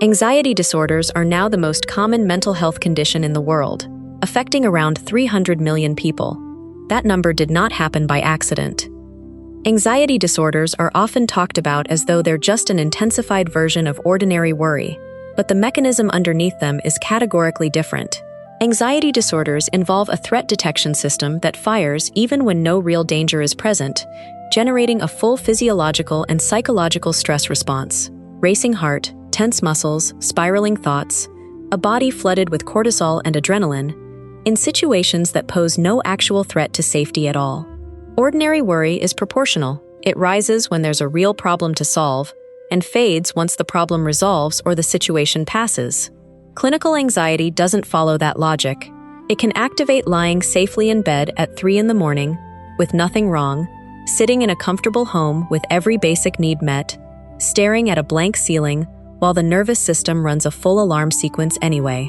Anxiety disorders are now the most common mental health condition in the world, affecting around 300 million people. That number did not happen by accident. Anxiety disorders are often talked about as though they're just an intensified version of ordinary worry, but the mechanism underneath them is categorically different. Anxiety disorders involve a threat detection system that fires even when no real danger is present, generating a full physiological and psychological stress response. Racing heart, tense muscles, spiraling thoughts, a body flooded with cortisol and adrenaline, in situations that pose no actual threat to safety at all. Ordinary worry is proportional. It rises when there's a real problem to solve and fades once the problem resolves or the situation passes. Clinical anxiety doesn't follow that logic. It can activate lying safely in bed at 3 a.m, with nothing wrong, sitting in a comfortable home with every basic need met, staring at a blank ceiling while the nervous system runs a full alarm sequence anyway.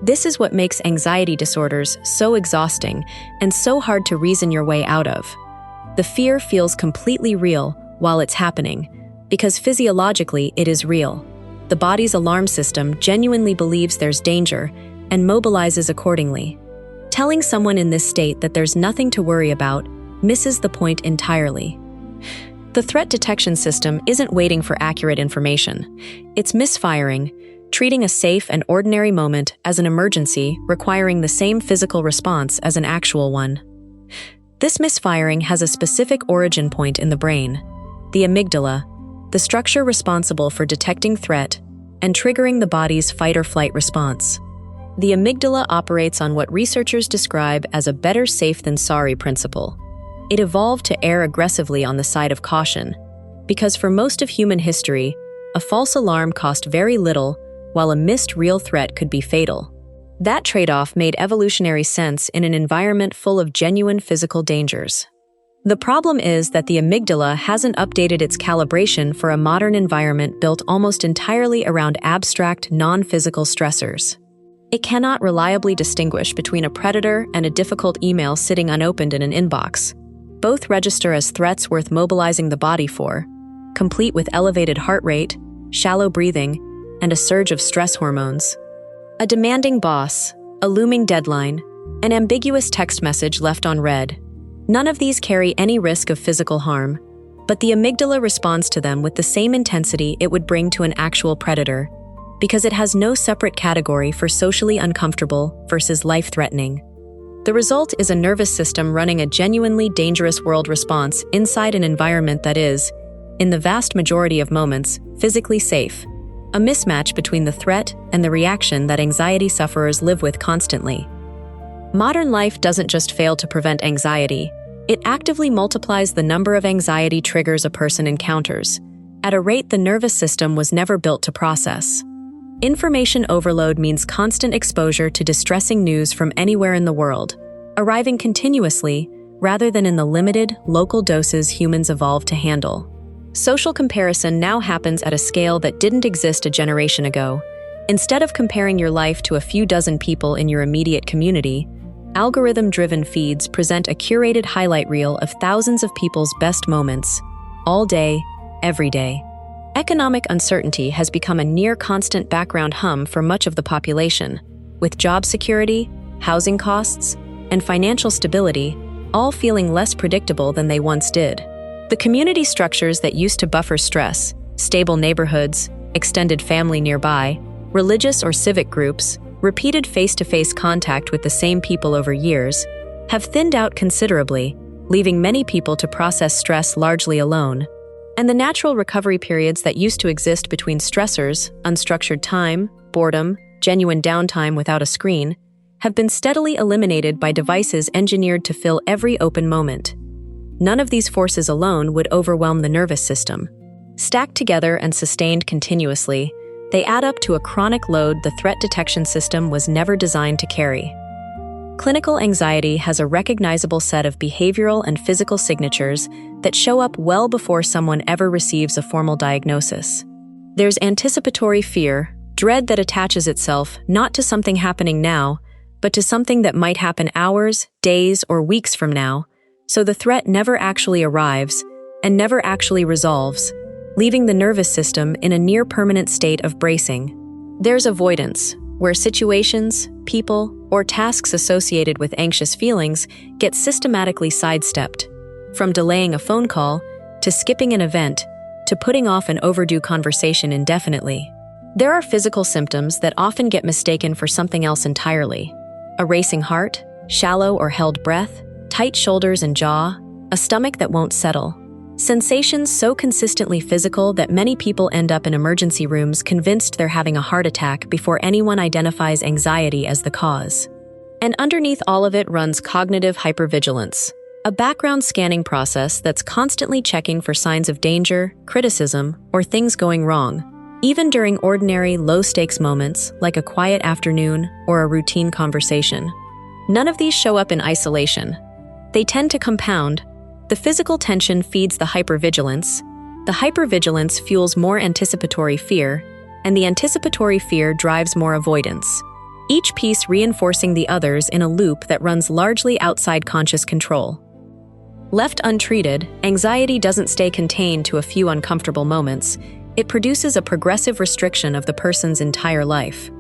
This is what makes anxiety disorders so exhausting and so hard to reason your way out of. The fear feels completely real while it's happening, because physiologically it is real. The body's alarm system genuinely believes there's danger and mobilizes accordingly. Telling someone in this state that there's nothing to worry about misses the point entirely. The threat detection system isn't waiting for accurate information. It's misfiring, treating a safe and ordinary moment as an emergency requiring the same physical response as an actual one. This misfiring has a specific origin point in the brain, the amygdala, the structure responsible for detecting threat and triggering the body's fight-or-flight response. The amygdala operates on what researchers describe as a better safe than sorry principle. It evolved to err aggressively on the side of caution, because for most of human history, a false alarm cost very little, while a missed real threat could be fatal. That trade-off made evolutionary sense in an environment full of genuine physical dangers. The problem is that the amygdala hasn't updated its calibration for a modern environment built almost entirely around abstract, non-physical stressors. It cannot reliably distinguish between a predator and a difficult email sitting unopened in an inbox. Both register as threats worth mobilizing the body for, complete with elevated heart rate, shallow breathing, and a surge of stress hormones. A demanding boss, a looming deadline, an ambiguous text message left on read. None of these carry any risk of physical harm, but the amygdala responds to them with the same intensity it would bring to an actual predator, because it has no separate category for socially uncomfortable versus life-threatening. The result is a nervous system running a genuinely dangerous world response inside an environment that is, in the vast majority of moments, physically safe. A mismatch between the threat and the reaction that anxiety sufferers live with constantly. Modern life doesn't just fail to prevent anxiety, it actively multiplies the number of anxiety triggers a person encounters, at a rate the nervous system was never built to process. Information overload means constant exposure to distressing news from anywhere in the world, arriving continuously rather than in the limited, local doses humans evolved to handle. Social comparison now happens at a scale that didn't exist a generation ago. Instead of comparing your life to a few dozen people in your immediate community, algorithm-driven feeds present a curated highlight reel of thousands of people's best moments, all day, every day. Economic uncertainty has become a near-constant background hum for much of the population, with job security, housing costs, and financial stability all feeling less predictable than they once did. The community structures that used to buffer stress, stable neighborhoods, extended family nearby, religious or civic groups, repeated face-to-face contact with the same people over years, have thinned out considerably, leaving many people to process stress largely alone. And the natural recovery periods that used to exist between stressors, unstructured time, boredom, genuine downtime without a screen, have been steadily eliminated by devices engineered to fill every open moment. None of these forces alone would overwhelm the nervous system. Stacked together and sustained continuously, they add up to a chronic load the threat detection system was never designed to carry. Clinical anxiety has a recognizable set of behavioral and physical signatures that show up well before someone ever receives a formal diagnosis. There's anticipatory fear, dread that attaches itself not to something happening now, but to something that might happen hours, days, or weeks from now, so the threat never actually arrives and never actually resolves, leaving the nervous system in a near-permanent state of bracing. There's avoidance, where situations, people, or tasks associated with anxious feelings get systematically sidestepped, from delaying a phone call, to skipping an event, to putting off an overdue conversation indefinitely. There are physical symptoms that often get mistaken for something else entirely. A racing heart, shallow or held breath, tight shoulders and jaw, a stomach that won't settle. Sensations so consistently physical that many people end up in emergency rooms convinced they're having a heart attack before anyone identifies anxiety as the cause. And underneath all of it runs cognitive hypervigilance, a background scanning process that's constantly checking for signs of danger, criticism, or things going wrong, even during ordinary, low-stakes moments like a quiet afternoon or a routine conversation. None of these show up in isolation. They tend to compound. The physical tension feeds the hypervigilance fuels more anticipatory fear, and the anticipatory fear drives more avoidance, each piece reinforcing the others in a loop that runs largely outside conscious control. Left untreated, anxiety doesn't stay contained to a few uncomfortable moments. It produces a progressive restriction of the person's entire life.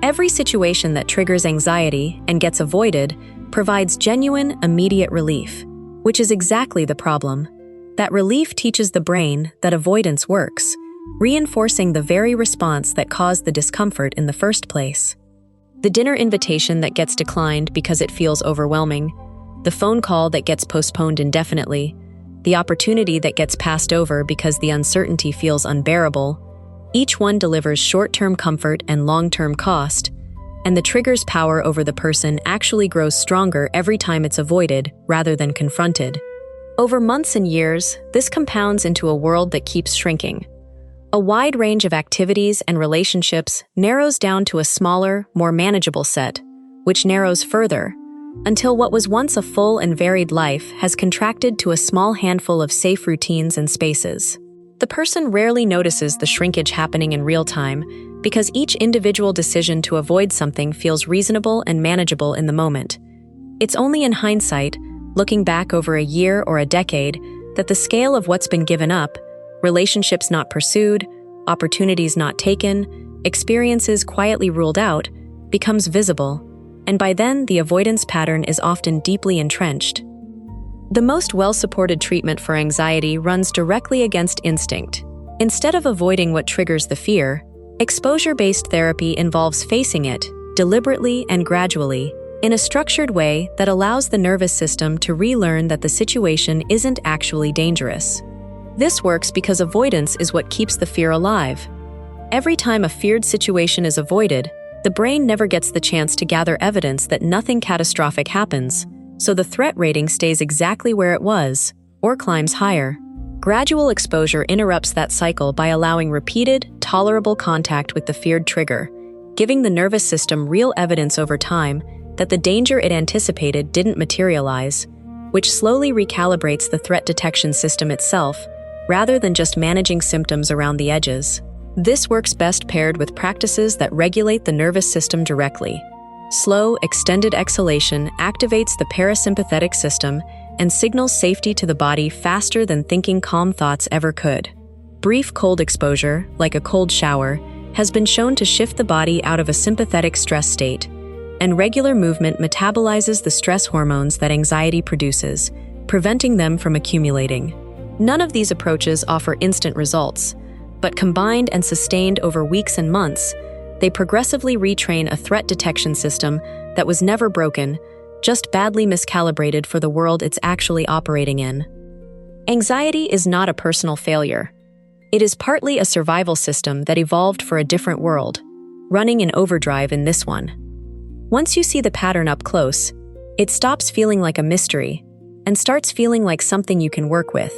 Every situation that triggers anxiety and gets avoided provides genuine, immediate relief, which is exactly the problem. That relief teaches the brain that avoidance works, reinforcing the very response that caused the discomfort in the first place. The dinner invitation that gets declined because it feels overwhelming, the phone call that gets postponed indefinitely, the opportunity that gets passed over because the uncertainty feels unbearable, each one delivers short-term comfort and long-term cost, and the trigger's power over the person actually grows stronger every time it's avoided rather than confronted. Over months and years, this compounds into a world that keeps shrinking. A wide range of activities and relationships narrows down to a smaller, more manageable set, which narrows further, until what was once a full and varied life has contracted to a small handful of safe routines and spaces. The person rarely notices the shrinkage happening in real time because each individual decision to avoid something feels reasonable and manageable in the moment. It's only in hindsight, looking back over a year or a decade, that the scale of what's been given up, relationships not pursued, opportunities not taken, experiences quietly ruled out, becomes visible, and by then the avoidance pattern is often deeply entrenched. The most well-supported treatment for anxiety runs directly against instinct. Instead of avoiding what triggers the fear, exposure-based therapy involves facing it, deliberately and gradually, in a structured way that allows the nervous system to relearn that the situation isn't actually dangerous. This works because avoidance is what keeps the fear alive. Every time a feared situation is avoided, the brain never gets the chance to gather evidence that nothing catastrophic happens, so the threat rating stays exactly where it was, or climbs higher. Gradual exposure interrupts that cycle by allowing repeated, tolerable contact with the feared trigger, giving the nervous system real evidence over time that the danger it anticipated didn't materialize, which slowly recalibrates the threat detection system itself, rather than just managing symptoms around the edges. This works best paired with practices that regulate the nervous system directly. Slow, extended exhalation activates the parasympathetic system and signals safety to the body faster than thinking calm thoughts ever could. Brief cold exposure, like a cold shower, has been shown to shift the body out of a sympathetic stress state, and regular movement metabolizes the stress hormones that anxiety produces, preventing them from accumulating. None of these approaches offer instant results, but combined and sustained over weeks and months, they progressively retrain a threat detection system that was never broken, just badly miscalibrated for the world it's actually operating in. Anxiety is not a personal failure. It is partly a survival system that evolved for a different world, running in overdrive in this one. Once you see the pattern up close, it stops feeling like a mystery and starts feeling like something you can work with.